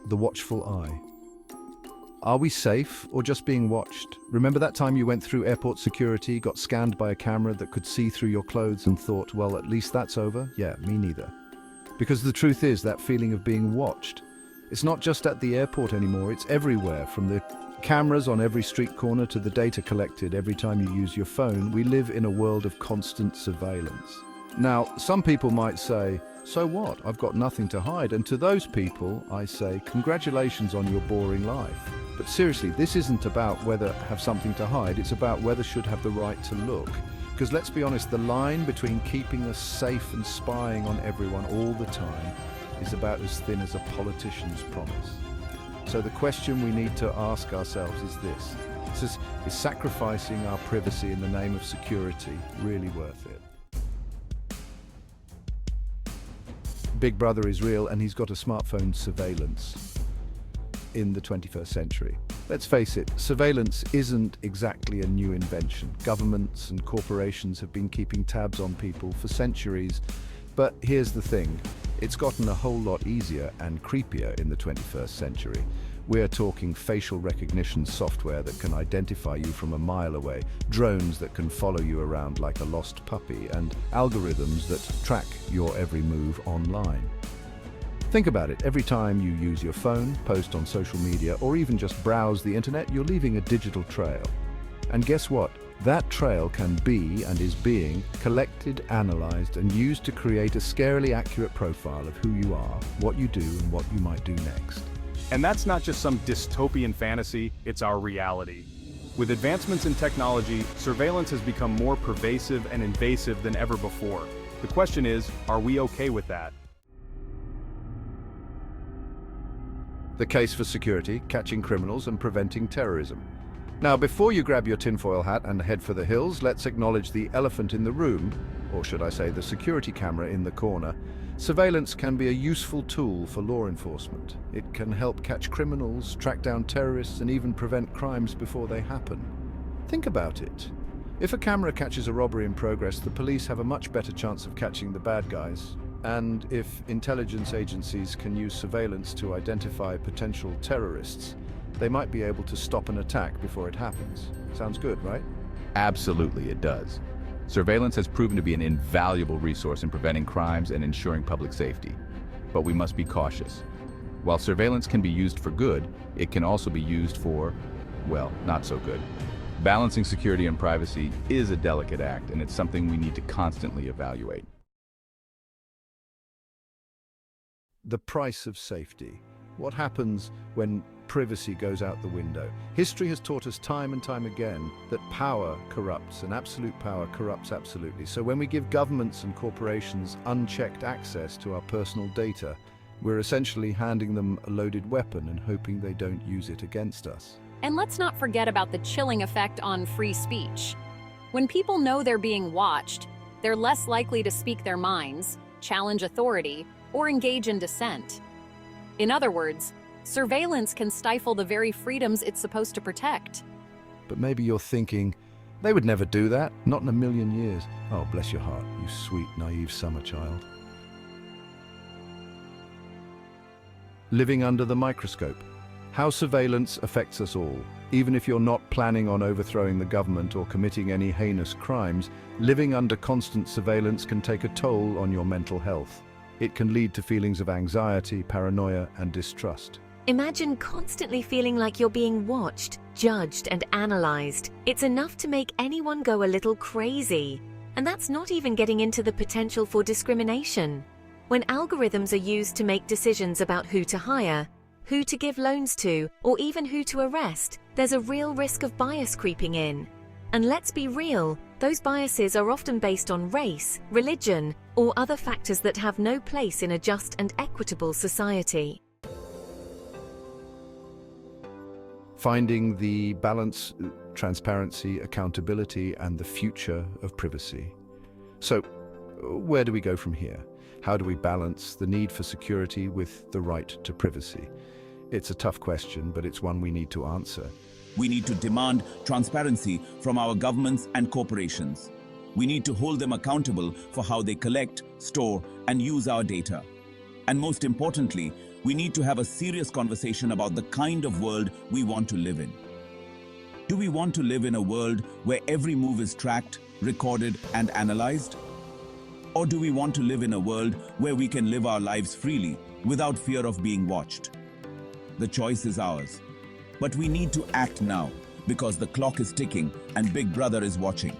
the watchful eye. Are we safe or just being watched? Remember that time you went through airport security, got scanned by a camera that could see through your clothes and thought, well, at least that's over? Yeah, me neither. Because the truth is, that feeling of being watched, it's not just at the airport anymore, it's everywhere, from the cameras on every street corner to the data collected every time you use your phone. We live in a world of constant surveillance. Now, some people might say, so what? I've got nothing to hide. And to those people, I say, congratulations on your boring life. But seriously, this isn't about whether have something to hide, it's about whether should have the right to look. Because let's be honest, the line between keeping us safe and spying on everyone all the time is about as thin as a politician's promise. So the question we need to ask ourselves is this. Is sacrificing our privacy in the name of security really worth it? Big Brother is real, and he's got a smartphone surveillance in the 21st century. Let's face it, surveillance isn't exactly a new invention. Governments and corporations have been keeping tabs on people for centuries. But here's the thing, it's gotten a whole lot easier and creepier in the 21st century. We're talking facial recognition software that can identify you from a mile away, drones that can follow you around like a lost puppy, and algorithms that track your every move online. Think about it, every time you use your phone, post on social media, or even just browse the internet, you're leaving a digital trail. And guess what? That trail can be and is being collected, analyzed, and used to create a scarily accurate profile of who you are, what you do, and what you might do next. And that's not just some dystopian fantasy, it's our reality. With advancements in technology, surveillance has become more pervasive and invasive than ever before. The question is, are we okay with that? The case for security, catching criminals and preventing terrorism. Now, before you grab your tinfoil hat and head for the hills, let's acknowledge the elephant in the room, or should I say the security camera in the corner. Surveillance can be a useful tool for law enforcement. It can help catch criminals, track down terrorists, and even prevent crimes before they happen. Think about it. If a camera catches a robbery in progress, the police have a much better chance of catching the bad guys. And if intelligence agencies can use surveillance to identify potential terrorists, they might be able to stop an attack before it happens. Sounds good, right? Absolutely, it does. Surveillance has proven to be an invaluable resource in preventing crimes and ensuring public safety. But we must be cautious. While surveillance can be used for good, it can also be used for, well, not so good. Balancing security and privacy is a delicate act, and it's something we need to constantly evaluate. The price of safety. What happens when privacy goes out the window? History has taught us time and time again that power corrupts, and absolute power corrupts absolutely. So when we give governments and corporations unchecked access to our personal data, we're essentially handing them a loaded weapon and hoping they don't use it against us. And let's not forget about the chilling effect on free speech. When people know they're being watched, they're less likely to speak their minds, challenge authority, or engage in dissent. In other words, surveillance can stifle the very freedoms it's supposed to protect. But maybe you're thinking, they would never do that, not in a million years. Oh, bless your heart, you sweet, naive summer child. Living under the microscope. How surveillance affects us all. Even if you're not planning on overthrowing the government or committing any heinous crimes, living under constant surveillance can take a toll on your mental health. It can lead to feelings of anxiety, paranoia, and distrust. Imagine constantly feeling like you're being watched, judged, and analyzed. It's enough to make anyone go a little crazy. And that's not even getting into the potential for discrimination. When algorithms are used to make decisions about who to hire, who to give loans to, or even who to arrest, there's a real risk of bias creeping in. And let's be real, those biases are often based on race, religion, or other factors that have no place in a just and equitable society. Finding the balance, transparency, accountability, and the future of privacy. So, where do we go from here? How do we balance the need for security with the right to privacy? It's a tough question, but it's one we need to answer. We need to demand transparency from our governments and corporations. We need to hold them accountable for how they collect, store, and use our data. And most importantly, we need to have a serious conversation about the kind of world we want to live in. Do we want to live in a world where every move is tracked, recorded, and analyzed? Or do we want to live in a world where we can live our lives freely, without fear of being watched? The choice is ours. But we need to act now, because the clock is ticking and Big Brother is watching.